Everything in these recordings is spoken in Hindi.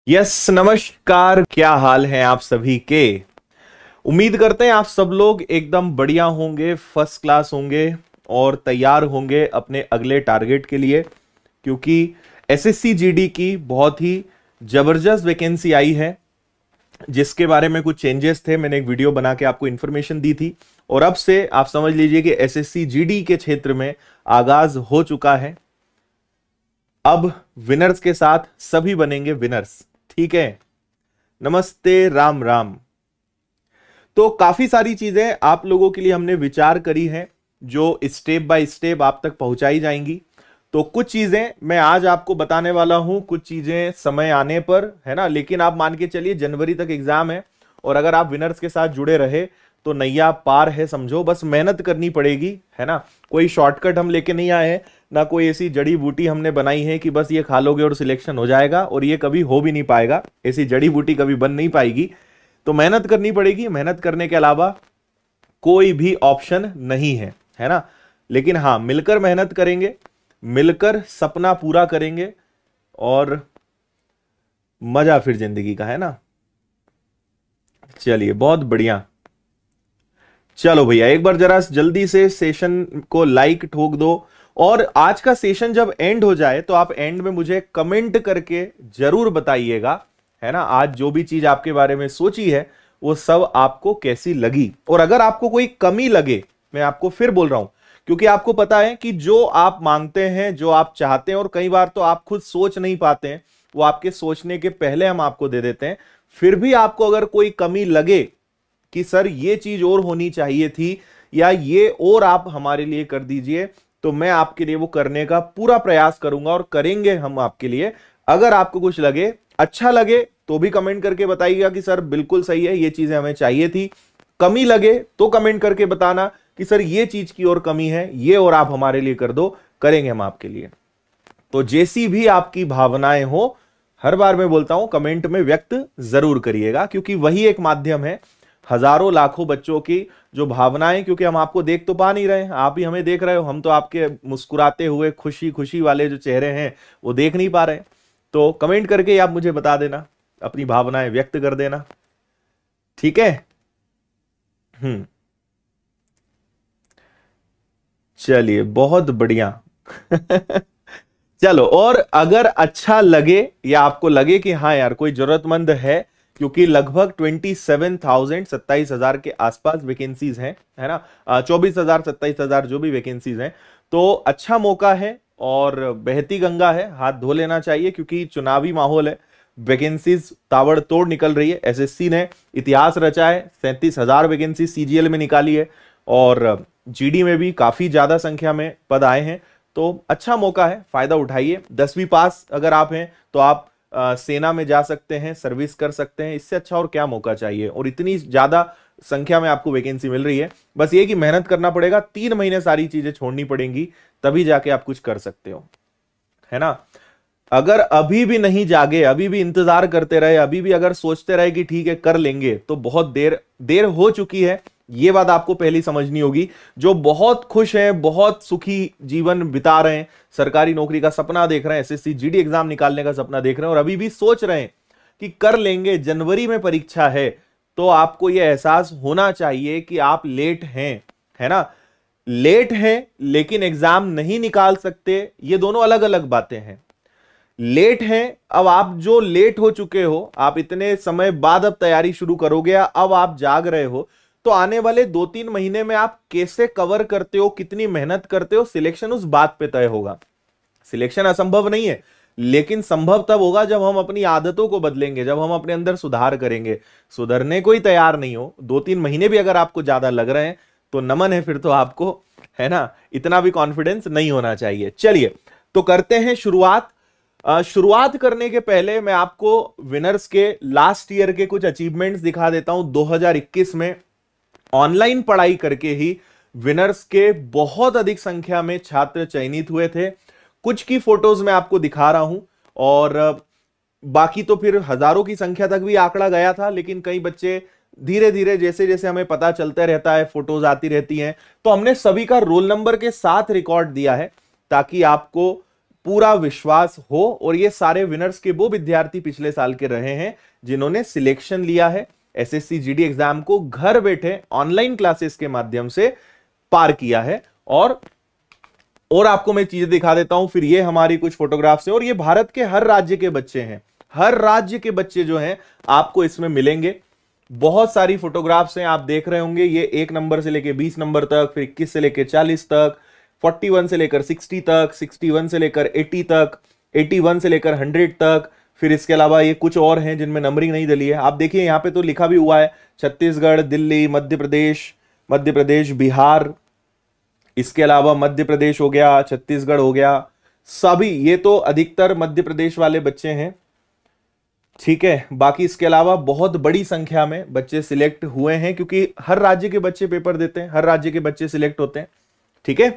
यस, नमस्कार। क्या हाल है आप सभी के। उम्मीद करते हैं आप सब लोग एकदम बढ़िया होंगे, फर्स्ट क्लास होंगे और तैयार होंगे अपने अगले टारगेट के लिए, क्योंकि एसएससी जीडी की बहुत ही जबरदस्त वैकेंसी आई है जिसके बारे में कुछ चेंजेस थे। मैंने एक वीडियो बना के आपको इंफॉर्मेशन दी थी और अब से आप समझ लीजिए कि एसएससी जीडी के क्षेत्र में आगाज हो चुका है। अब विनर्स के साथ सभी बनेंगे विनर्स। ठीक है, नमस्ते, राम राम। तो काफी सारी चीजें आप लोगों के लिए हमने विचार करी हैं जो स्टेप बाय स्टेप आप तक पहुंचाई जाएंगी। तो कुछ चीजें मैं आज आपको बताने वाला हूं, कुछ चीजें समय आने पर, है ना। लेकिन आप मान के चलिए जनवरी तक एग्जाम है और अगर आप विनर्स के साथ जुड़े रहे तो नैया पार है समझो। बस मेहनत करनी पड़ेगी, है ना। कोई शॉर्टकट हम लेके नहीं आए हैं, ना कोई ऐसी जड़ी बूटी हमने बनाई है कि बस ये खा लोगे और सिलेक्शन हो जाएगा, और ये कभी हो भी नहीं पाएगा। ऐसी जड़ी बूटी कभी बन नहीं पाएगी। तो मेहनत करनी पड़ेगी, मेहनत करने के अलावा कोई भी ऑप्शन नहीं है, है ना। लेकिन हाँ, मिलकर मेहनत करेंगे, मिलकर सपना पूरा करेंगे और मजा फिर जिंदगी का, है ना। चलिए, बहुत बढ़िया। चलो भैया, एक बार जरा जल्दी से सेशन को लाइक ठोक दो। और आज का सेशन जब एंड हो जाए तो आप एंड में मुझे कमेंट करके जरूर बताइएगा, है ना, आज जो भी चीज आपके बारे में सोची है वो सब आपको कैसी लगी। और अगर आपको कोई कमी लगे, मैं आपको फिर बोल रहा हूं, क्योंकि आपको पता है कि जो आप मांगते हैं, जो आप चाहते हैं, और कई बार तो आप खुद सोच नहीं पाते हैं, वो आपके सोचने के पहले हम आपको दे देते हैं। फिर भी आपको अगर कोई कमी लगे कि सर ये चीज और होनी चाहिए थी या ये और आप हमारे लिए कर दीजिए, तो मैं आपके लिए वो करने का पूरा प्रयास करूंगा और करेंगे हम आपके लिए। अगर आपको कुछ लगे, अच्छा लगे, तो भी कमेंट करके बताइएगा कि सर बिल्कुल सही है, ये चीजें हमें चाहिए थी। कमी लगे तो कमेंट करके बताना कि सर ये चीज की और कमी है, ये और आप हमारे लिए कर दो, करेंगे हम आपके लिए। तो जैसी भी आपकी भावनाएं हो, हर बार मैं बोलता हूं, कमेंट में व्यक्त जरूर करिएगा, क्योंकि वही एक माध्यम है हजारों लाखों बच्चों की जो भावनाएं, क्योंकि हम आपको देख तो पा नहीं रहे हैं, आप ही हमें देख रहे हो, हम तो आपके मुस्कुराते हुए खुशी खुशी वाले जो चेहरे हैं वो देख नहीं पा रहे। तो कमेंट करके आप मुझे बता देना, अपनी भावनाएं व्यक्त कर देना, ठीक है। चलिए, बहुत बढ़िया। चलो, और अगर अच्छा लगे या आपको लगे कि हाँ यार कोई जरूरतमंद है, क्योंकि लगभग 27,000 के आसपास वैकेंसीज हैं, है ना, 24,000 27,000 जो भी वैकेंसीज हैं, तो अच्छा मौका है और बहती गंगा है, हाथ धो लेना चाहिए, क्योंकि चुनावी माहौल है, वैकेंसीज ताबड़तोड़ निकल रही है। एसएससी ने इतिहास रचा है, 37,000 वैकेंसी सीजीएल में निकाली है और जीडी में भी काफी ज्यादा संख्या में पद आए हैं। तो अच्छा मौका है, फायदा उठाइए। 10वीं पास अगर आप हैं तो आप सेना में जा सकते हैं, सर्विस कर सकते हैं, इससे अच्छा और क्या मौका चाहिए। और इतनी ज्यादा संख्या में आपको वैकेंसी मिल रही है, बस ये कि मेहनत करना पड़ेगा, 3 महीने सारी चीजें छोड़नी पड़ेंगी, तभी जाके आप कुछ कर सकते हो, है ना। अगर अभी भी नहीं जागे, अभी भी इंतजार करते रहे, अभी भी अगर सोचते रहे कि ठीक है कर लेंगे, तो बहुत देर देर हो चुकी है। ये बात आपको पहली समझनी होगी। जो बहुत खुश हैं, बहुत सुखी जीवन बिता रहे हैं, सरकारी नौकरी का सपना देख रहे हैं, एसएससी जीडी एग्जाम निकालने का सपना देख रहे हैं और अभी भी सोच रहे हैं कि कर लेंगे, जनवरी में परीक्षा है, तो आपको यह एहसास होना चाहिए कि आप लेट हैं, है ना। लेट हैं लेकिन एग्जाम नहीं निकाल सकते, ये दोनों अलग अलग बातें हैं। लेट हैं, अब आप जो लेट हो चुके हो, आप इतने समय बाद अब तैयारी शुरू करोगे, अब आप जाग रहे हो, तो आने वाले 2-3 महीने में आप कैसे कवर करते हो, कितनी मेहनत करते हो, सिलेक्शन उस बात पे तय होगा। सिलेक्शन असंभव नहीं है, लेकिन संभव तब होगा जब हम अपनी आदतों को बदलेंगे, जब हम अपने अंदर सुधार करेंगे। सुधरने को ही तैयार नहीं हो, 2-3 महीने भी अगर आपको ज्यादा लग रहे हैं तो नमन है फिर तो आपको, है ना। इतना भी कॉन्फिडेंस नहीं होना चाहिए। चलिए, तो करते हैं शुरुआत। शुरुआत करने के पहले मैं आपको विनर्स के लास्ट ईयर के कुछ अचीवमेंट्स दिखा देता हूं। 2021 में ऑनलाइन पढ़ाई करके ही विनर्स के बहुत अधिक संख्या में छात्र चयनित हुए थे। कुछ की फोटोज मैं आपको दिखा रहा हूं और बाकी तो फिर हजारों की संख्या तक भी आंकड़ा गया था, लेकिन कई बच्चे धीरे धीरे जैसे जैसे हमें पता चलता रहता है, फोटोज आती रहती हैं, तो हमने सभी का रोल नंबर के साथ रिकॉर्ड दिया है ताकि आपको पूरा विश्वास हो। और ये सारे विनर्स के वो विद्यार्थी पिछले साल के रहे हैं जिन्होंने सिलेक्शन लिया है एसएससी जीडी एग्जाम को, घर बैठे ऑनलाइन क्लासेस के माध्यम से पार किया है। और आपको मैं चीजें दिखा देता हूं। फिर ये हमारी कुछ फोटोग्राफ्स हैं और ये भारत के हर राज्य के बच्चे हैं, हर राज्य के बच्चे जो हैं आपको इसमें मिलेंगे। बहुत सारी फोटोग्राफ्स हैं, आप देख रहे होंगे। ये 1 नंबर से लेकर 20 नंबर तक, फिर 21 से लेकर 40 तक, 41 से लेकर 60 तक, 61 से लेकर 80 तक, 81 से लेकर 100 तक। फिर इसके अलावा ये कुछ और हैं जिनमें नंबरिंग नहीं डली है। आप देखिए यहाँ पे तो लिखा भी हुआ है छत्तीसगढ़, दिल्ली, मध्य प्रदेश, बिहार, इसके अलावा मध्य प्रदेश हो गया, छत्तीसगढ़ हो गया, सभी। ये तो अधिकतर मध्य प्रदेश वाले बच्चे हैं, ठीक है। बाकी इसके अलावा बहुत बड़ी संख्या में बच्चे सिलेक्ट हुए हैं, क्योंकि हर राज्य के बच्चे पेपर देते हैं, हर राज्य के बच्चे सिलेक्ट होते हैं, ठीक है।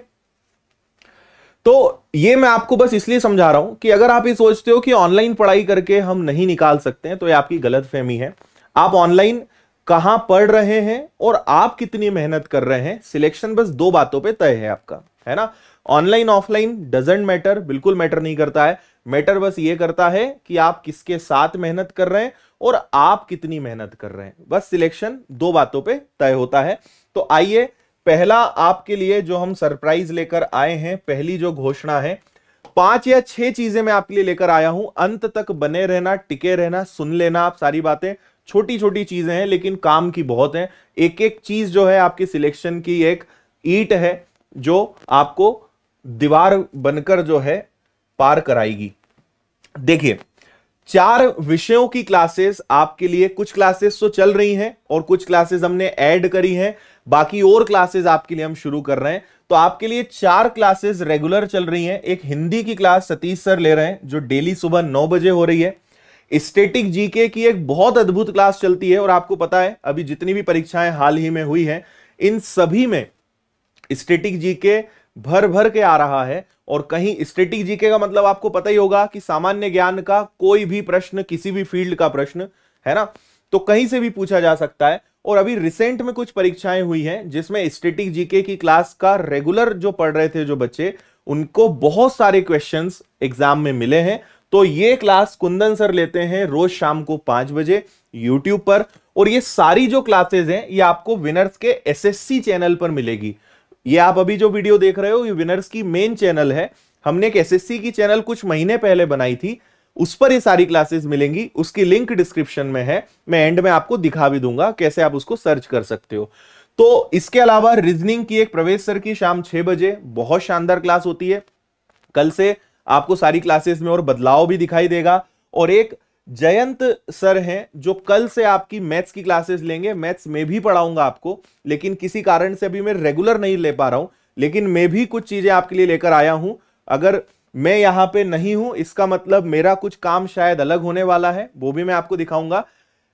तो ये मैं आपको बस इसलिए समझा रहा हूं कि अगर आप ये सोचते हो कि ऑनलाइन पढ़ाई करके हम नहीं निकाल सकते हैं, तो ये आपकी गलतफहमी है। आप ऑनलाइन कहां पढ़ रहे हैं और आप कितनी मेहनत कर रहे हैं, सिलेक्शन बस 2 बातों पे तय है आपका, है ना। ऑनलाइन ऑफलाइन डजंट मैटर, बिल्कुल मैटर नहीं करता है। मैटर बस ये करता है कि आप किसके साथ मेहनत कर रहे हैं और आप कितनी मेहनत कर रहे हैं। बस सिलेक्शन 2 बातों पे तय होता है। तो आइए, पहला आपके लिए जो हम सरप्राइज लेकर आए हैं, पहली जो घोषणा है, 5 या 6 चीजें मैं आपके लिए लेकर आया हूं। अंत तक बने रहना, टिके रहना, सुन लेना आप सारी बातें। छोटी छोटी चीजें हैं लेकिन काम की बहुत है। एक एक चीज जो है आपकी सिलेक्शन की एक ईंट है जो आपको दीवार बनकर जो है पार कराएगी। देखिए, 4 विषयों की क्लासेस आपके लिए, कुछ क्लासेस तो चल रही हैं और कुछ क्लासेस हमने ऐड करी हैं, बाकी और क्लासेस आपके लिए हम शुरू कर रहे हैं। तो आपके लिए 4 क्लासेस रेगुलर चल रही हैं। एक हिंदी की क्लास सतीश सर ले रहे हैं जो डेली सुबह 9 बजे हो रही है। स्टैटिक जीके की एक बहुत अद्भुत क्लास चलती है, और आपको पता है अभी जितनी भी परीक्षाएं हाल ही में हुई हैं, इन सभी में स्टैटिक जीके भर भर के आ रहा है। और कहीं स्टैटिक जीके का मतलब आपको पता ही होगा कि सामान्य ज्ञान का कोई भी प्रश्न, किसी भी फील्ड का प्रश्न, है ना, तो कहीं से भी पूछा जा सकता है। और अभी रिसेंट में कुछ परीक्षाएं हुई हैं जिसमें स्टैटिक जीके की क्लास का रेगुलर जो पढ़ रहे थे जो बच्चे, उनको बहुत सारे क्वेश्चंस एग्जाम में मिले हैं। तो ये क्लास कुंदन सर लेते हैं रोज शाम को 5 बजे यूट्यूब पर। और ये सारी जो क्लासेस हैं ये आपको विनर्स के एसएससी चैनल पर मिलेगी। ये आप अभी जो वीडियो देख रहे हो ये विनर्स की मेन चैनल है। हमने एक एसएससी की चैनल कुछ महीने पहले बनाई थी, उस पर ये सारी क्लासेस मिलेंगी। उसकी लिंक डिस्क्रिप्शन में है, मैं एंड में आपको दिखा भी दूंगा कैसे आप उसको सर्च कर सकते हो। तो इसके अलावा रीजनिंग की एक प्रवेश सर की शाम 6 बजे बहुत शानदार क्लास होती है। कल से आपको सारी क्लासेस में और बदलाव भी दिखाई देगा। और एक जयंत सर हैं जो कल से आपकी मैथ्स की क्लासेस लेंगे। मैथ्स में भी पढ़ाऊंगा आपको, लेकिन किसी कारण से अभी मैं रेगुलर नहीं ले पा रहा हूं, लेकिन मैं भी कुछ चीजें आपके लिए लेकर आया हूं। अगर मैं यहां पे नहीं हूं इसका मतलब मेरा कुछ काम शायद अलग होने वाला है, वो भी मैं आपको दिखाऊंगा।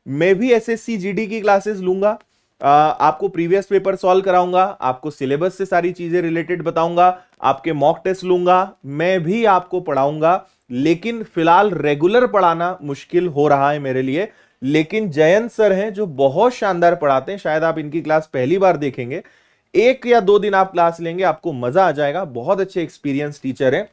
मैं भी एसएससी जीडी की क्लासेस लूंगा, आपको प्रीवियस पेपर सॉल्व कराऊंगा, आपको सिलेबस से सारी चीजें रिलेटेड बताऊंगा, आपके मॉक टेस्ट लूंगा, मैं भी आपको पढ़ाऊंगा। लेकिन फिलहाल रेगुलर पढ़ाना मुश्किल हो रहा है मेरे लिए। लेकिन जयंत सर हैं जो बहुत शानदार पढ़ाते हैं, शायद आप इनकी क्लास पहली बार देखेंगे। 1 या 2 दिन आप क्लास लेंगे, आपको मजा आ जाएगा। बहुत अच्छे एक्सपीरियंस टीचर हैं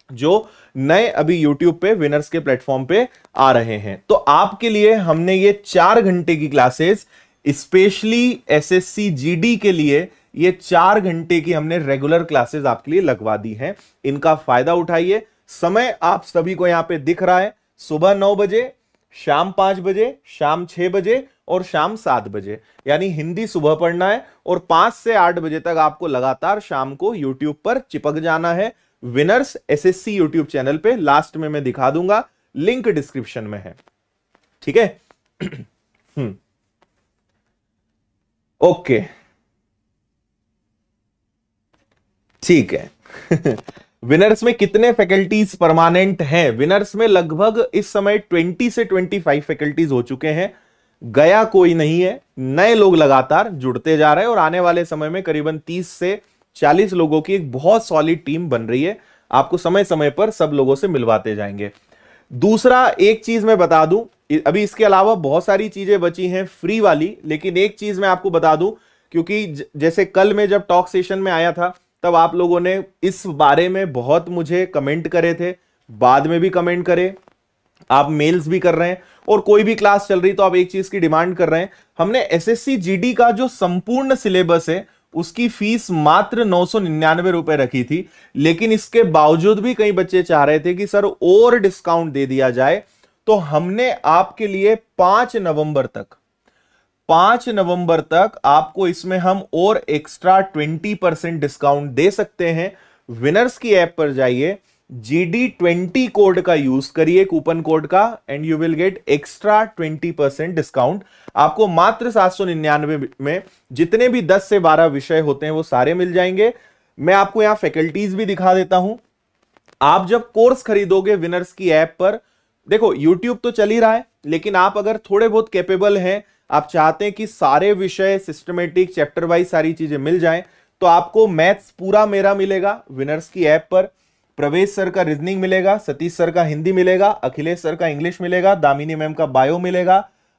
जो नए अभी यूट्यूब पे विनर्स के प्लेटफॉर्म पे आ रहे हैं। तो आपके लिए हमने ये 4 घंटे की क्लासेस स्पेशली एसएससी जीडी के लिए, ये 4 घंटे की हमने रेगुलर क्लासेस आपके लिए लगवा दी हैं। इनका फायदा उठाइए। समय आप सभी को यहां पे दिख रहा है, सुबह 9 बजे, शाम 5 बजे, शाम 6 बजे और शाम 7 बजे। यानी हिंदी सुबह पढ़ना है और 5 से 8 बजे तक आपको लगातार शाम को यूट्यूब पर चिपक जाना है। विनर्स एसएससी यूट्यूब चैनल पे, लास्ट में मैं दिखा दूंगा, लिंक डिस्क्रिप्शन में है, ठीक है। ओके, ठीक है। विनर्स में कितने फैकल्टीज परमानेंट हैं? विनर्स में लगभग इस समय 20 से 25 फैकल्टीज हो चुके हैं। गया कोई नहीं है, नए लोग लगातार जुड़ते जा रहे हैं और आने वाले समय में करीबन 30 से 40 लोगों की एक बहुत सॉलिड टीम बन रही है। आपको समय समय पर सब लोगों से मिलवाते जाएंगे। दूसरा, एक चीज मैं बता दूं, अभी इसके अलावा बहुत सारी चीजें बची हैं फ्री वाली, लेकिन एक चीज मैं आपको बता दूं, क्योंकि जैसे कल मैं जब टॉक सेशन में आया था तब आप लोगों ने इस बारे में बहुत मुझे कमेंट करे थे, बाद में भी कमेंट करे, आप मेल्स भी कर रहे हैं, और कोई भी क्लास चल रही तो आप एक चीज की डिमांड कर रहे हैं। हमने एसएससी जीडी का जो संपूर्ण सिलेबस है उसकी फीस मात्र 999 रुपए रखी थी, लेकिन इसके बावजूद भी कई बच्चे चाह रहे थे कि सर और डिस्काउंट दे दिया जाए, तो हमने आपके लिए 5 नवंबर तक आपको इसमें हम और एक्स्ट्रा 20% डिस्काउंट दे सकते हैं। विनर्स की ऐप पर जाइए, GD20 कोड का यूज करिए, कूपन कोड का, and you will get extra 20% discount. आपको मात्र 799 में जितने भी 10 से 12 विषय होते हैं वो सारे मिल जाएंगे। मैं आपको यहां फैकल्टीज भी दिखा देता हूं। आप जब कोर्स खरीदोगे विनर्स की ऐप पर, देखो यूट्यूब तो चल ही रहा है, लेकिन आप अगर थोड़े बहुत कैपेबल हैं, आप चाहते हैं कि सारे विषय सिस्टमेटिक चैप्टर वाइज सारी चीजें मिल जाएं, तो आपको मैथ्स पूरा मेरा मिलेगा विनर्स की ऐप पर, प्रवेश सर का रीजनिंग मिलेगा, सतीश सर का हिंदी मिलेगा, अखिलेश सर का इंग्लिश मिलेगा, दामिनी मैम का बायो मिलेगा,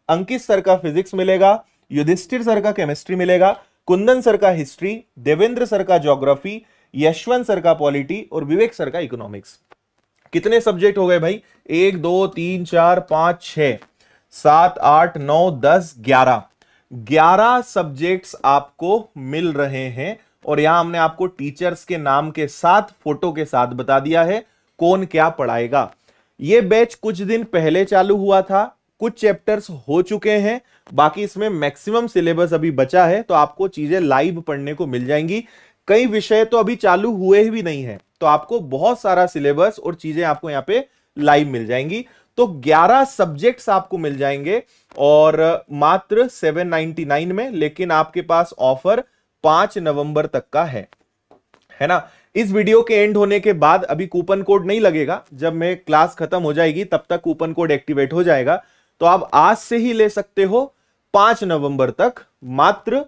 अंकित सर का फिजिक्स मिलेगा, युधिष्ठिर सर का केमिस्ट्री मिलेगा, कुंदन सर का हिस्ट्री, देवेंद्र सर का ज्योग्राफी, यशवंत सर का पॉलिटी और विवेक सर का इकोनॉमिक्स। कितने सब्जेक्ट हो गए भाई? 1 2 3 4 5 6 7 8 9 10 11 सब्जेक्ट्स आपको मिल रहे हैं, और यहां हमने आपको टीचर्स के नाम के साथ फोटो के साथ बता दिया है कौन क्या पढ़ाएगा। यह बैच कुछ दिन पहले चालू हुआ था, कुछ चैप्टर्स हो चुके हैं, बाकी इसमें मैक्सिमम सिलेबस अभी बचा है, तो आपको चीजें लाइव पढ़ने को मिल जाएंगी। कई विषय तो अभी चालू हुए भी नहीं है, तो आपको बहुत सारा सिलेबस और चीजें आपको यहां पे लाइव मिल जाएंगी। तो 11 सब्जेक्ट्स आपको मिल जाएंगे और मात्र 799 में, लेकिन आपके पास ऑफर 5 नवंबर तक का है ना। इस वीडियो के एंड होने के बाद अभी कूपन कोड नहीं लगेगा, जब मैं क्लास खत्म हो जाएगी तब तक कूपन कोड एक्टिवेट हो जाएगा, तो आप आज से ही ले सकते हो 5 नवंबर तक मात्र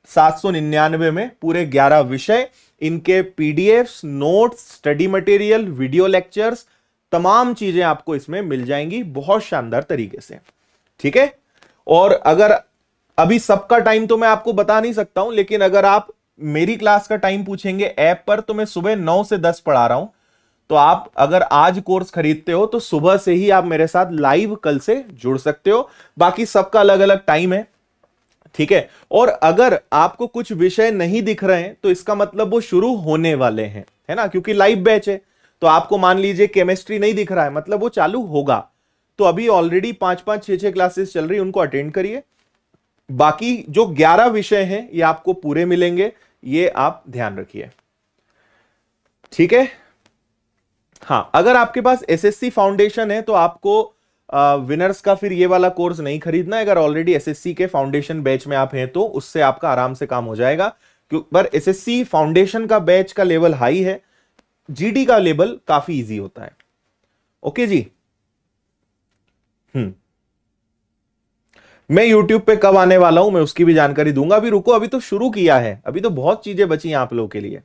799 में पूरे 11 विषय, इनके PDFs, notes, study material, video lectures, तमाम चीजें आपको इसमें मिल जाएंगी बहुत शानदार तरीके से, ठीक है। और अगर अभी सबका टाइम तो मैं आपको बता नहीं सकता हूं, लेकिन अगर आप मेरी क्लास का टाइम पूछेंगे ऐप पर, तो मैं सुबह 9 से 10 पढ़ा रहा हूं, तो आप अगर आज कोर्स खरीदते हो तो सुबह से ही आप मेरे साथ लाइव कल से जुड़ सकते हो। बाकी सबका अलग अलग टाइम है, ठीक है। और अगर आपको कुछ विषय नहीं दिख रहे हैं तो इसका मतलब वो शुरू होने वाले हैं, है ना, क्योंकि लाइव बैच है। तो आपको मान लीजिए केमिस्ट्री नहीं दिख रहा है, मतलब वो चालू होगा, तो अभी ऑलरेडी 5-5 6-6 क्लासेस चल रही है, उनको अटेंड करिए। बाकी जो 11 विषय हैं ये आपको पूरे मिलेंगे, ये आप ध्यान रखिए, ठीक है। हाँ, अगर आपके पास एसएससी फाउंडेशन है तो आपको विनर्स का फिर ये वाला कोर्स नहीं खरीदना है। अगर ऑलरेडी एसएससी के फाउंडेशन बैच में आप हैं तो उससे आपका आराम से काम हो जाएगा, पर एसएससी फाउंडेशन का बैच का लेवल हाई है, जीडी का लेवल काफी इजी होता है। ओके जी। मैं YouTube पे कब आने वाला हूं मैं उसकी भी जानकारी दूंगा, अभी रुको, अभी तो शुरू किया है, अभी तो बहुत चीजें बची हैं आप लोगों के लिए,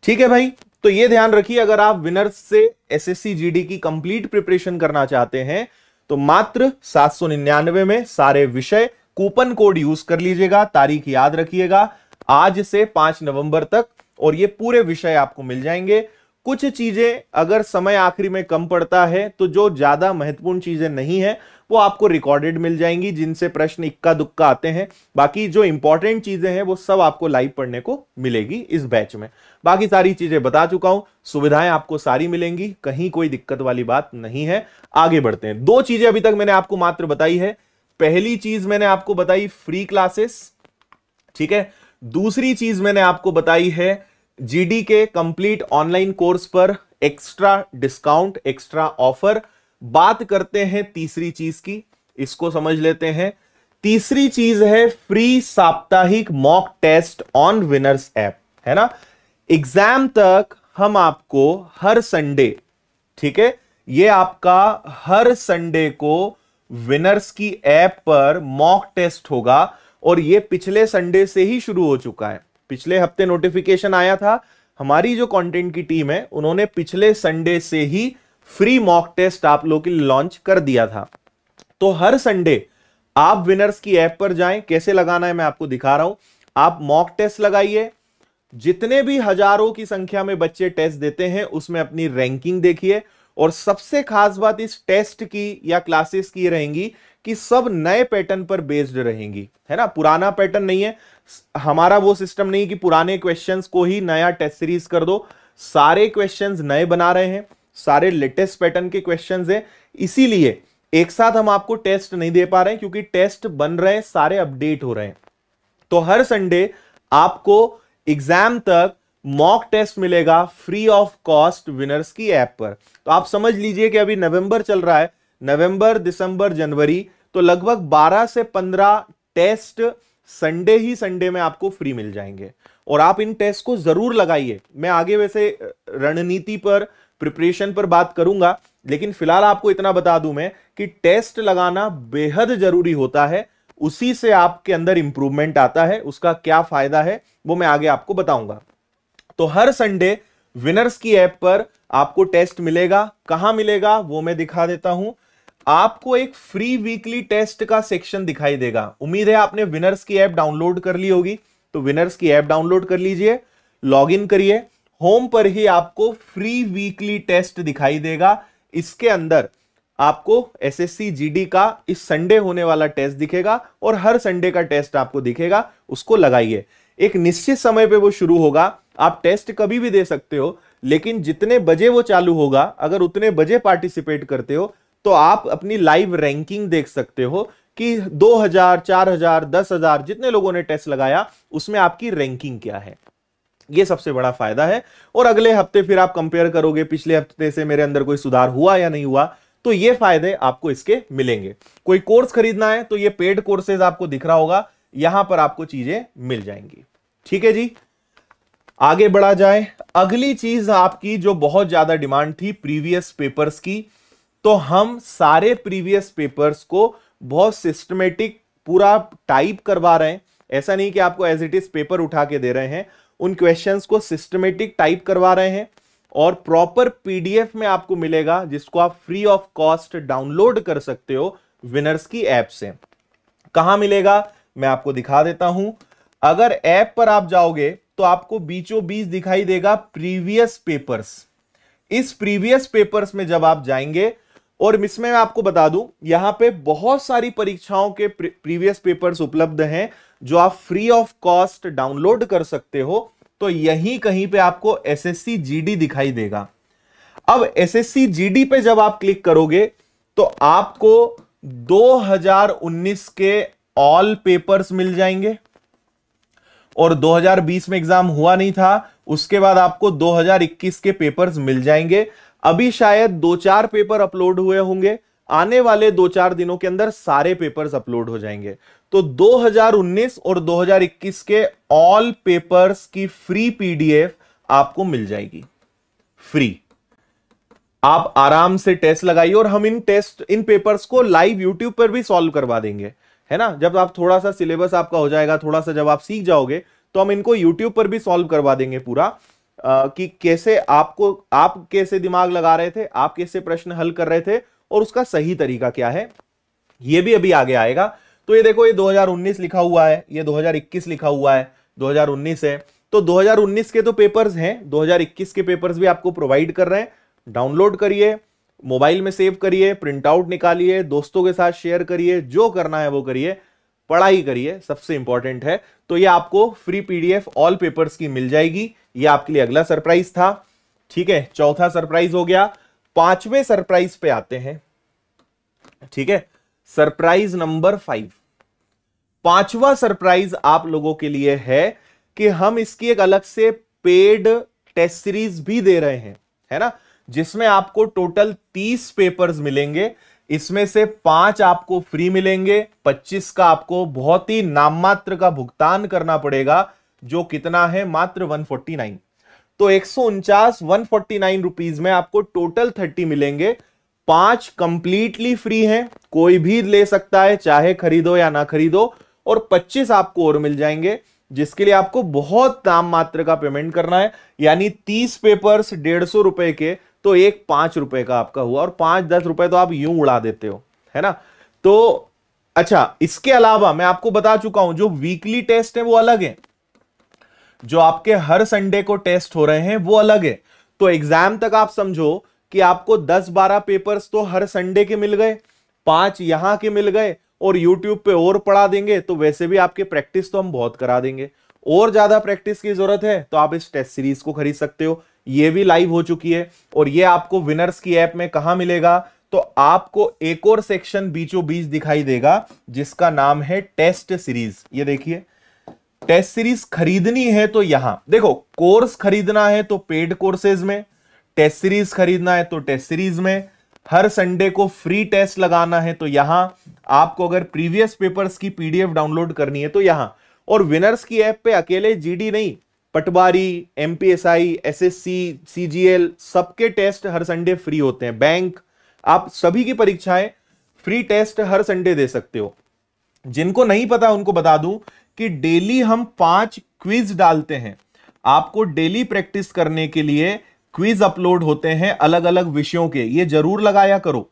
ठीक है भाई। तो ये ध्यान रखिए, अगर आप विनर्स से एसएससी जीडी की कंप्लीट प्रिपरेशन करना चाहते हैं तो मात्र 799 में सारे विषय, कूपन कोड यूज कर लीजिएगा, तारीख याद रखिएगा, आज से 5 नवंबर तक, और ये पूरे विषय आपको मिल जाएंगे। कुछ चीजें अगर समय आखिरी में कम पड़ता है तो जो ज्यादा महत्वपूर्ण चीजें नहीं है वो आपको रिकॉर्डेड मिल जाएंगी, जिनसे प्रश्न इक्का दुक्का आते हैं। बाकी जो इंपॉर्टेंट चीजें हैं वो सब आपको लाइव पढ़ने को मिलेगी इस बैच में। बाकी सारी चीजें बता चुका हूं, सुविधाएं आपको सारी मिलेंगी, कहीं कोई दिक्कत वाली बात नहीं है। आगे बढ़ते हैं। 2 चीजें अभी तक मैंने आपको मात्र बताई है। पहली चीज मैंने आपको बताई फ्री क्लासेस, ठीक है। दूसरी चीज मैंने आपको बताई है जीडी के कंप्लीट ऑनलाइन कोर्स पर एक्स्ट्रा डिस्काउंट, एक्स्ट्रा ऑफर। बात करते हैं तीसरी चीज की, इसको समझ लेते हैं। तीसरी चीज है फ्री साप्ताहिक mock test on winners app, है ना। एग्जाम तक हम आपको हर संडे, ठीक है, ये आपका हर संडे को विनर्स की ऐप पर मॉक टेस्ट होगा, और ये पिछले संडे से ही शुरू हो चुका है। पिछले हफ्ते नोटिफिकेशन आया था, हमारी जो कंटेंट की टीम है उन्होंने पिछले संडे से ही फ्री मॉक टेस्ट आप लोगों के लिए लॉन्च कर दिया था। तो हर संडे आप विनर्स की ऐप पर जाएं, कैसे लगाना है मैं आपको दिखा रहा हूं। आप मॉक टेस्ट लगाइए, जितने भी हजारों की संख्या में बच्चे टेस्ट देते हैं उसमें अपनी रैंकिंग देखिए। और सबसे खास बात इस टेस्ट की या क्लासेस की रहेंगी कि सब नए पैटर्न पर बेस्ड रहेंगी, है ना, पुराना पैटर्न नहीं है हमारा। वो सिस्टम नहीं कि पुराने क्वेश्चंस को ही नया टेस्ट सीरीज कर दो, सारे क्वेश्चंस नए बना रहे हैं, सारे लेटेस्ट पैटर्न के क्वेश्चंस हैं। इसीलिए एक साथ हम आपको टेस्ट नहीं दे पा रहे हैं क्योंकि टेस्ट बन रहे हैं, सारे अपडेट हो रहे हैं। तो हर संडे आपको एग्जाम तक मॉक टेस्ट मिलेगा फ्री ऑफ कॉस्ट विनर्स की ऐप पर। तो आप समझ लीजिए कि अभी नवंबर चल रहा है, नवंबर, दिसंबर, जनवरी, तो लगभग 12 से 15 टेस्ट संडे ही संडे में आपको फ्री मिल जाएंगे। और आप इन टेस्ट को जरूर लगाइए। मैं आगे वैसे रणनीति पर, प्रिपरेशन पर बात करूंगा, लेकिन फिलहाल आपको इतना बता दूं मैं कि टेस्ट लगाना बेहद जरूरी होता है। उसी से आपके अंदर इंप्रूवमेंट आता है। उसका क्या फायदा है वो मैं आगे आपको बताऊंगा। तो हर संडे विनर्स की ऐप पर आपको टेस्ट मिलेगा। कहां मिलेगा वो मैं दिखा देता हूं। आपको एक फ्री वीकली टेस्ट का सेक्शन दिखाई देगा। उम्मीद है आपने विनर्स की ऐप डाउनलोड कर ली होगी। तो विनर्स की ऐप डाउनलोड कर लीजिए, लॉगिन करिए। होम पर ही आपको फ्री वीकली टेस्ट दिखाई देगा। इसके अंदर आपको एसएससी जीडी का इस संडे होने वाला टेस्ट दिखेगा और हर संडे का टेस्ट आपको दिखेगा। उसको लगाइए। एक निश्चित समय पे वो शुरू होगा। आप टेस्ट कभी भी दे सकते हो, लेकिन जितने बजे वो चालू होगा, अगर उतने बजे पार्टिसिपेट करते हो तो आप अपनी लाइव रैंकिंग देख सकते हो कि 2000, 4000, 10,000 जितने लोगों ने टेस्ट लगाया उसमें आपकी रैंकिंग क्या है। ये सबसे बड़ा फायदा है। और अगले हफ्ते फिर आप कंपेयर करोगे पिछले हफ्ते से मेरे अंदर कोई सुधार हुआ या नहीं हुआ, तो ये फायदे आपको इसके मिलेंगे। कोई कोर्स खरीदना है तो ये पेड कोर्सेज आपको दिख रहा होगा, यहां पर आपको चीजें मिल जाएंगी। ठीक है जी, आगे बढ़ा जाए। अगली चीज आपकी जो बहुत ज्यादा डिमांड थी प्रीवियस पेपर्स की, तो हम सारे प्रीवियस पेपर्स को बहुत सिस्टमेटिक पूरा टाइप करवा रहे हैं। ऐसा नहीं कि आपको एज इट इज पेपर उठा के दे रहे हैं, उन क्वेश्चंस को सिस्टमेटिक टाइप करवा रहे हैं और प्रॉपर पीडीएफ में आपको मिलेगा, जिसको आप फ्री ऑफ कॉस्ट डाउनलोड कर सकते हो विनर्स की ऐप से। कहां मिलेगा मैं आपको दिखा देता हूं। अगर ऐप पर आप जाओगे तो आपको बीचों बीच दिखाई देगा प्रीवियस पेपर्स। इस प्रीवियस पेपर्स में जब आप जाएंगे, और इसमें मैं आपको बता दूं यहां पे बहुत सारी परीक्षाओं के प्रीवियस पेपर्स उपलब्ध हैं जो आप फ्री ऑफ कॉस्ट डाउनलोड कर सकते हो। तो यहीं कहीं पे आपको एसएससी जीडी दिखाई देगा। अब एसएससी जीडी पे जब आप क्लिक करोगे तो आपको 2019 के ऑल पेपर्स मिल जाएंगे। और 2020 में एग्जाम हुआ नहीं था, उसके बाद आपको 2021 के पेपर्स मिल जाएंगे। अभी शायद 2-4 पेपर अपलोड हुए होंगे, आने वाले 2-4 दिनों के अंदर सारे पेपर्स अपलोड हो जाएंगे। तो 2019 और 2021 के ऑल पेपर्स की फ्री पीडीएफ आपको मिल जाएगी, फ्री। आप आराम से टेस्ट लगाइए और हम इन पेपर्स को लाइव यूट्यूब पर भी सॉल्व करवा देंगे, है ना। जब आप थोड़ा सा सिलेबस आपका हो जाएगा, थोड़ा सा जब आप सीख जाओगे, तो हम इनको यूट्यूब पर भी सॉल्व करवा देंगे पूरा, कि कैसे आप कैसे दिमाग लगा रहे थे, आप कैसे प्रश्न हल कर रहे थे और उसका सही तरीका क्या है, ये भी अभी आगे आएगा। तो ये देखो, ये 2019 लिखा हुआ है, ये 2021 लिखा हुआ है, 2019 है। तो 2019 के तो पेपर्स हैं, 2021 के पेपर्स भी आपको प्रोवाइड कर रहे हैं। डाउनलोड करिए, मोबाइल में सेव करिए, प्रिंट आउट निकालिए, दोस्तों के साथ शेयर करिए, जो करना है वो करिए, पढ़ाई करिए, सबसे इंपॉर्टेंट है। तो ये आपको फ्री पीडीएफ ऑल पेपर्स की मिल जाएगी। ये आपके लिए अगला सरप्राइज था। ठीक है, चौथा सरप्राइज हो गया। पांचवें सरप्राइज पे आते हैं। ठीक है, सरप्राइज नंबर 5। पांचवा सरप्राइज आप लोगों के लिए है कि हम इसकी एक अलग से पेड टेस्ट सीरीज भी दे रहे हैं, है ना, जिसमें आपको टोटल 30 पेपर्स मिलेंगे। इसमें से 5 आपको फ्री मिलेंगे, 25 का आपको बहुत ही नाममात्र का भुगतान करना पड़ेगा, जो कितना है, मात्र 149। तो 149 रुपीज में आपको टोटल 30 मिलेंगे। 5 कंप्लीटली फ्री हैं, कोई भी ले सकता है, चाहे खरीदो या ना खरीदो। और 25 आपको और मिल जाएंगे, जिसके लिए आपको बहुत नाम मात्र का पेमेंट करना है। यानी 30 पेपर्स 150 रुपए के, तो एक 5 रुपए का आपका हुआ, और 5-10 रुपए तो आप यूं उड़ा देते हो, है ना। तो अच्छा, इसके अलावा मैं आपको बता चुका हूं, जो वीकली टेस्ट है वो अलग है। जो आपके हर संडे को टेस्ट हो रहे हैं वो अलग है। तो एग्जाम तक आप समझो कि आपको 10-12 पेपर्स तो हर संडे के मिल गए, 5 यहां के मिल गए, और यूट्यूब पे और पढ़ा देंगे तो वैसे भी आपके प्रैक्टिस तो हम बहुत करा देंगे। और ज्यादा प्रैक्टिस की जरूरत है तो आप इस टेस्ट सीरीज को खरीद सकते हो, ये भी लाइव हो चुकी है। और ये आपको विनर्स की ऐप में कहां मिलेगा, तो आपको एक और सेक्शन बीचों बीच दिखाई देगा जिसका नाम है टेस्ट सीरीज। ये देखिए, टेस्ट सीरीज खरीदनी है तो यहां देखो, कोर्स खरीदना है तो पेड कोर्सेज में, टेस्ट सीरीज खरीदना है तो टेस्ट सीरीज में, हर संडे को फ्री टेस्ट लगाना है तो यहां, आपको अगर प्रीवियस पेपर्स की पीडीएफ डाउनलोड करनी है तो यहां। और विनर्स की ऐप पे अकेले जीडी नहीं, पटवारी, एमपीएसआई, एसएससी, सीजीएल सबके टेस्ट हर संडे फ्री होते हैं। बैंक, आप सभी की परीक्षाएं फ्री टेस्ट हर संडे दे सकते हो। जिनको नहीं पता उनको बता दूं कि डेली हम 5 क्विज डालते हैं। आपको डेली प्रैक्टिस करने के लिए क्विज अपलोड होते हैं अलग अलग विषयों के, ये जरूर लगाया करो।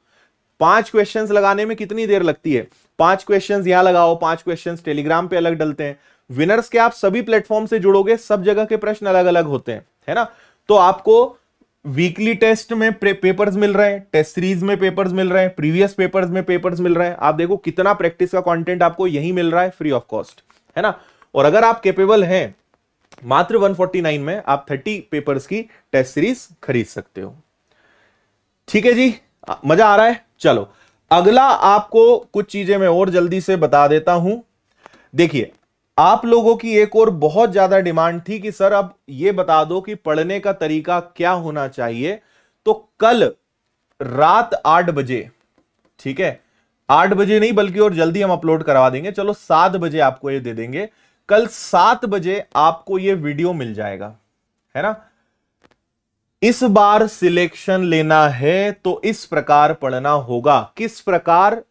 5 क्वेश्चंस लगाने में कितनी देर लगती है, 5 क्वेश्चंस यहां लगाओ, 5 क्वेश्चंस टेलीग्राम पे अलग डलते हैं। विनर्स के आप सभी प्लेटफॉर्म से जुड़ोगे, सब जगह के प्रश्न अलग अलग होते हैं, है ना। तो आपको वीकली टेस्ट में पेपर्स मिल रहे हैं, टेस्ट सीरीज में पेपर्स मिल रहे हैं, प्रीवियस पेपर्स में पेपर्स मिल रहे हैं। आप देखो कितना प्रैक्टिस का कंटेंट आपको यही मिल रहा है फ्री ऑफ कॉस्ट, है ना। और अगर आप कैपेबल हैं, मात्र 149 में आप 30 पेपर्स की टेस्ट सीरीज खरीद सकते हो। ठीक है जी, मजा आ रहा है। चलो अगला आपको कुछ चीजें मैं और जल्दी से बता देता हूं। देखिए, आप लोगों की एक और बहुत ज्यादा डिमांड थी कि सर अब ये बता दो कि पढ़ने का तरीका क्या होना चाहिए। तो कल रात 8 बजे, ठीक है, 8 बजे नहीं बल्कि और जल्दी हम अपलोड करवा देंगे, चलो 7 बजे आपको ये दे देंगे। कल 7 बजे आपको ये वीडियो मिल जाएगा, है ना। इस बार सिलेक्शन लेना है तो इस प्रकार पढ़ना होगा। किस प्रकार,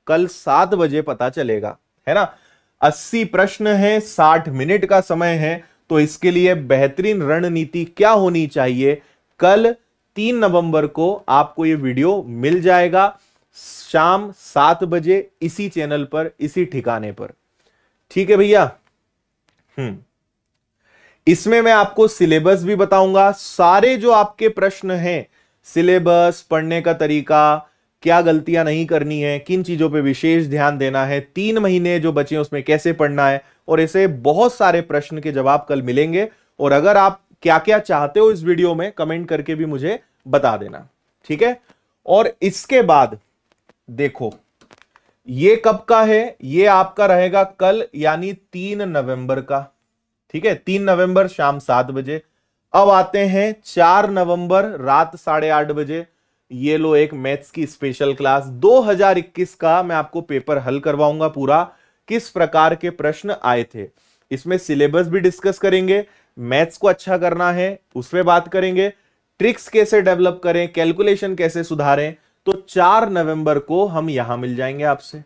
कल 7 बजे पता चलेगा, है ना। 80 प्रश्न है, 60 मिनट का समय है, तो इसके लिए बेहतरीन रणनीति क्या होनी चाहिए, कल 3 नवंबर को आपको यह वीडियो मिल जाएगा शाम 7 बजे इसी चैनल पर, इसी ठिकाने पर। ठीक है भैया। इसमें मैं आपको सिलेबस भी बताऊंगा, सारे जो आपके प्रश्न हैं, सिलेबस, पढ़ने का तरीका, क्या गलतियां नहीं करनी है, किन चीजों पे विशेष ध्यान देना है, 3 महीने जो बचे उसमें कैसे पढ़ना है, और ऐसे बहुत सारे प्रश्न के जवाब कल मिलेंगे। और अगर आप क्या क्या चाहते हो इस वीडियो में कमेंट करके भी मुझे बता देना, ठीक है। और इसके बाद देखो ये कब का है, ये आपका रहेगा कल यानी 3 नवंबर का, ठीक है, 3 नवंबर शाम 7 बजे। अब आते हैं 4 नवंबर रात 8:30 बजे। ये लो एक मैथ्स की स्पेशल क्लास 2021 का, मैं आपको पेपर हल करवाऊंगा पूरा, किस प्रकार के प्रश्न आए थे। इसमें सिलेबस भी डिस्कस करेंगे, मैथ्स को अच्छा करना है उस पर बात करेंगे, ट्रिक्स कैसे डेवलप करें, कैलकुलेशन कैसे सुधारें। तो 4 नवंबर को हम यहां मिल जाएंगे आपसे,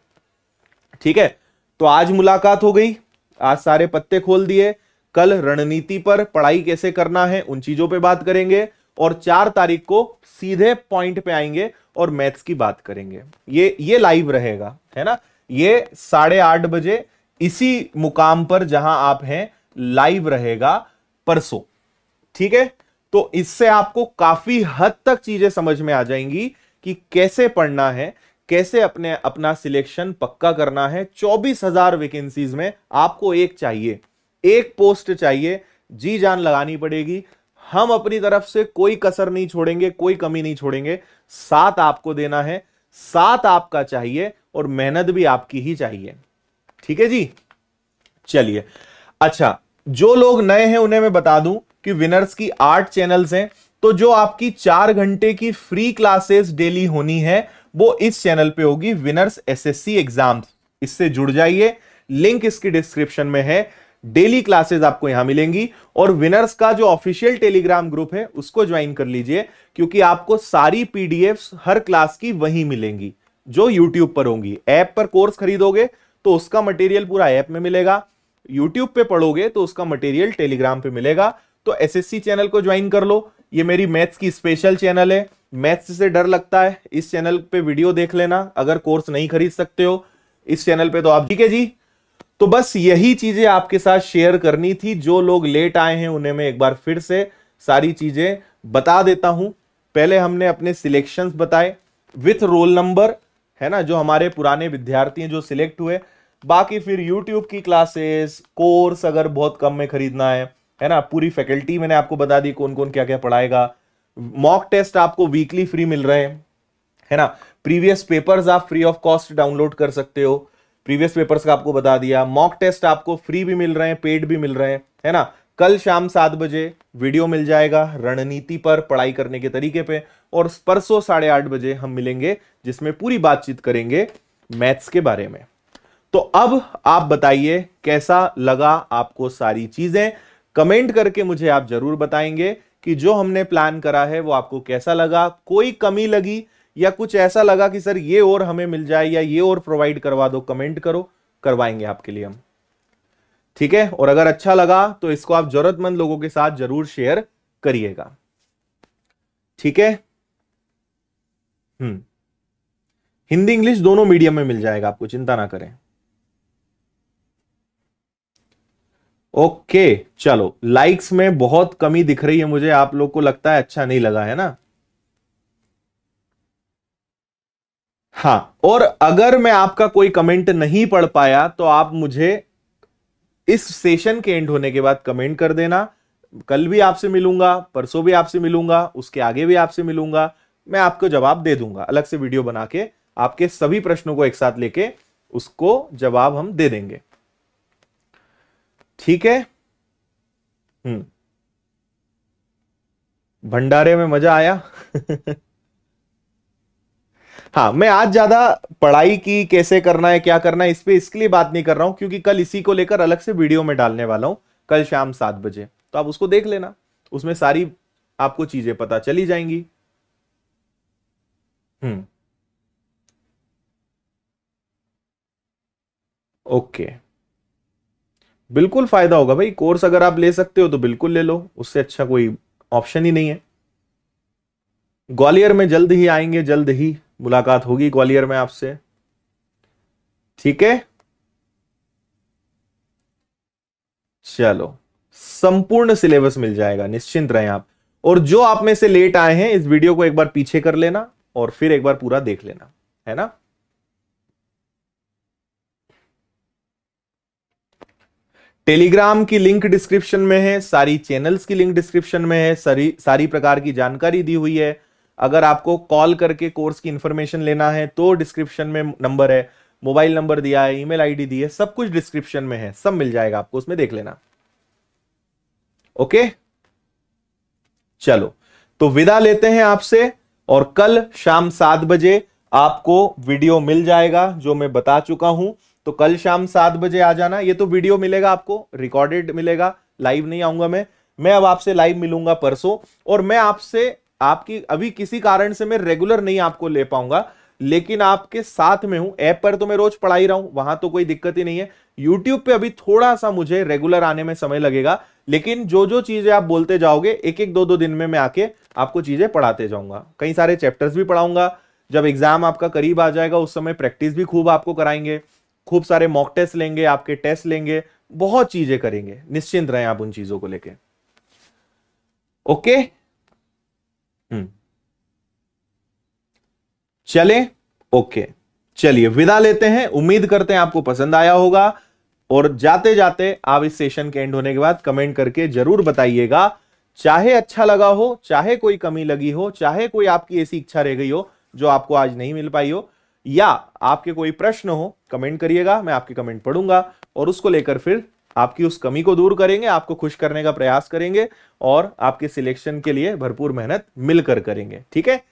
ठीक है। तो आज मुलाकात हो गई, आज सारे पत्ते खोल दिए, कल रणनीति पर पढ़ाई कैसे करना है उन चीजों पे बात करेंगे, और 4 तारीख को सीधे पॉइंट पे आएंगे और मैथ्स की बात करेंगे। ये लाइव रहेगा, है ना, ये 8:30 बजे इसी मुकाम पर जहां आप हैं लाइव रहेगा परसों, ठीक है। तो इससे आपको काफी हद तक चीजें समझ में आ जाएंगी कि कैसे पढ़ना है, कैसे अपना सिलेक्शन पक्का करना है। 24,000 वैकेंसीज में आपको एक चाहिए, एक पोस्ट चाहिए, जी जान लगानी पड़ेगी। हम अपनी तरफ से कोई कसर नहीं छोड़ेंगे, कोई कमी नहीं छोड़ेंगे। 7 आपको देना है, 7 आपका चाहिए, और मेहनत भी आपकी ही चाहिए, ठीक है जी। चलिए, अच्छा, जो लोग नए हैं उन्हें मैं बता दूं कि विनर्स की 8 चैनल्स हैं। तो जो आपकी 4 घंटे की फ्री क्लासेस डेली होनी है वो इस चैनल पे होगी, विनर्स एसएससी एग्जाम्स। इससे जुड़ जाइए, लिंक इसकी डिस्क्रिप्शन में है। डेली क्लासेस आपको यहां मिलेंगी, और विनर्स का जो ऑफिशियल टेलीग्राम ग्रुप है उसको ज्वाइन कर लीजिए, क्योंकि आपको सारी पीडीएफ्स हर क्लास की वहीं मिलेंगी जो यूट्यूब पर होंगी। ऐप पर कोर्स खरीदोगे तो उसका मटेरियल पूरा ऐप में मिलेगा, यूट्यूब पे पढ़ोगे तो उसका मटेरियल टेलीग्राम पे मिलेगा। तो एसएससी चैनल को ज्वाइन कर लो, ये मेरी मैथ्स की स्पेशल चैनल है। मैथ्स से डर लगता है, इस चैनल पे वीडियो देख लेना। अगर कोर्स नहीं खरीद सकते हो इस चैनल पे तो आप, ठीक है जी। तो बस यही चीजें आपके साथ शेयर करनी थी। जो लोग लेट आए हैं उन्हें मैं एक बार फिर से सारी चीजें बता देता हूं। पहले हमने अपने सिलेक्शंस बताए विथ रोल नंबर, है ना, जो हमारे पुराने विद्यार्थी हैं जो सिलेक्ट हुए। बाकी फिर यूट्यूब की क्लासेस, कोर्स अगर बहुत कम में खरीदना है ना, पूरी फैकल्टी मैंने आपको बता दी कौन कौन क्या क्या पढ़ाएगा। मॉक टेस्ट आपको वीकली फ्री मिल रहे हैं, है ना। प्रीवियस पेपर्स आप फ्री ऑफ कॉस्ट डाउनलोड कर सकते हो, प्रीवियस पेपर्स का आपको बता दिया। मॉक टेस्ट आपको फ्री भी मिल रहे हैं, पेड भी मिल रहे हैं, है ना। कल शाम 7 बजे वीडियो मिल जाएगा रणनीति पर, पढ़ाई करने के तरीके पे, और परसों 8:30 बजे हम मिलेंगे जिसमें पूरी बातचीत करेंगे मैथ्स के बारे में। तो अब आप बताइए कैसा लगा आपको सारी चीजें। कमेंट करके मुझे आप जरूर बताएंगे कि जो हमने प्लान करा है वो आपको कैसा लगा, कोई कमी लगी या कुछ ऐसा लगा कि सर ये और हमें मिल जाए या ये और प्रोवाइड करवा दो, कमेंट करो, करवाएंगे आपके लिए हम, ठीक है। और अगर अच्छा लगा तो इसको आप जरूरतमंद लोगों के साथ जरूर शेयर करिएगा, ठीक है। हिंदी इंग्लिश दोनों मीडियम में मिल जाएगा आपको, चिंता ना करें। ओके चलो, लाइक्स में बहुत कमी दिख रही है मुझे, आप लोग को लगता है अच्छा नहीं लगा, है ना। हाँ, और अगर मैं आपका कोई कमेंट नहीं पढ़ पाया तो आप मुझे इस सेशन के एंड होने के बाद कमेंट कर देना। कल भी आपसे मिलूंगा, परसों भी आपसे मिलूंगा, उसके आगे भी आपसे मिलूंगा, मैं आपको जवाब दे दूंगा। अलग से वीडियो बना के आपके सभी प्रश्नों को एक साथ लेके उसको जवाब हम दे देंगे, ठीक है। भंडारे में मजा आया। हाँ, मैं आज ज्यादा पढ़ाई की कैसे करना है क्या करना है इस पे इसके लिए बात नहीं कर रहा हूं, क्योंकि कल इसी को लेकर अलग से वीडियो में डालने वाला हूं, कल शाम 7 बजे। तो आप उसको देख लेना, उसमें सारी आपको चीजें पता चली जाएंगी। ओके, बिल्कुल फायदा होगा भाई। कोर्स अगर आप ले सकते हो तो बिल्कुल ले लो, उससे अच्छा कोई ऑप्शन ही नहीं है। ग्वालियर में जल्द ही आएंगे, जल्द ही मुलाकात होगी ग्वालियर में आपसे, ठीक है। चलो, संपूर्ण सिलेबस मिल जाएगा, निश्चिंत रहें आप। और जो आप में से लेट आए हैं इस वीडियो को एक बार पीछे कर लेना और फिर एक बार पूरा देख लेना, है ना। टेलीग्राम की लिंक डिस्क्रिप्शन में है, सारी चैनल्स की लिंक डिस्क्रिप्शन में है, सारी प्रकार की जानकारी दी हुई है। अगर आपको कॉल करके कोर्स की इंफॉर्मेशन लेना है तो डिस्क्रिप्शन में नंबर है, मोबाइल नंबर दिया है, ईमेल आईडी दी है, सब कुछ डिस्क्रिप्शन में है, सब मिल जाएगा आपको, उसमें देख लेना। ओके चलो, तो विदा लेते हैं आपसे, और कल शाम 7 बजे आपको वीडियो मिल जाएगा जो मैं बता चुका हूं। तो कल शाम 7 बजे आ जाना। ये तो वीडियो मिलेगा आपको, रिकॉर्डेड मिलेगा, लाइव नहीं आऊंगा मैं अब आपसे लाइव मिलूंगा परसों। और मैं आपसे आपकी अभी किसी कारण से मैं रेगुलर नहीं आपको ले पाऊंगा, लेकिन आपके साथ में हूं। ऐप पर तो मैं रोज पढ़ा ही रहा हूं, वहां तो कोई दिक्कत ही नहीं है। यूट्यूब पे अभी थोड़ा सा मुझे रेगुलर आने में समय लगेगा, लेकिन जो जो चीजें आप बोलते जाओगे एक एक 2-2 दिन में मैं आके आपको चीजें पढ़ाते जाऊंगा। कई सारे चैप्टर्स भी पढ़ाऊंगा। जब एग्जाम आपका करीब आ जाएगा उस समय प्रैक्टिस भी खूब आपको कराएंगे, खूब सारे मॉक टेस्ट लेंगे, आपके टेस्ट लेंगे, बहुत चीजें करेंगे। निश्चिंत रहें आप उन चीजों को लेके, ओके। चले, ओके, चलिए विदा लेते हैं। उम्मीद करते हैं आपको पसंद आया होगा, और जाते जाते आप इस सेशन के एंड होने के बाद कमेंट करके जरूर बताइएगा, चाहे अच्छा लगा हो, चाहे कोई कमी लगी हो, चाहे कोई आपकी ऐसी इच्छा रह गई हो जो आपको आज नहीं मिल पाई हो, या आपके कोई प्रश्न हो, कमेंट करिएगा। मैं आपके कमेंट पढ़ूंगा और उसको लेकर फिर आपकी उस कमी को दूर करेंगे, आपको खुश करने का प्रयास करेंगे, और आपके सिलेक्शन के लिए भरपूर मेहनत मिलकर करेंगे, ठीक है।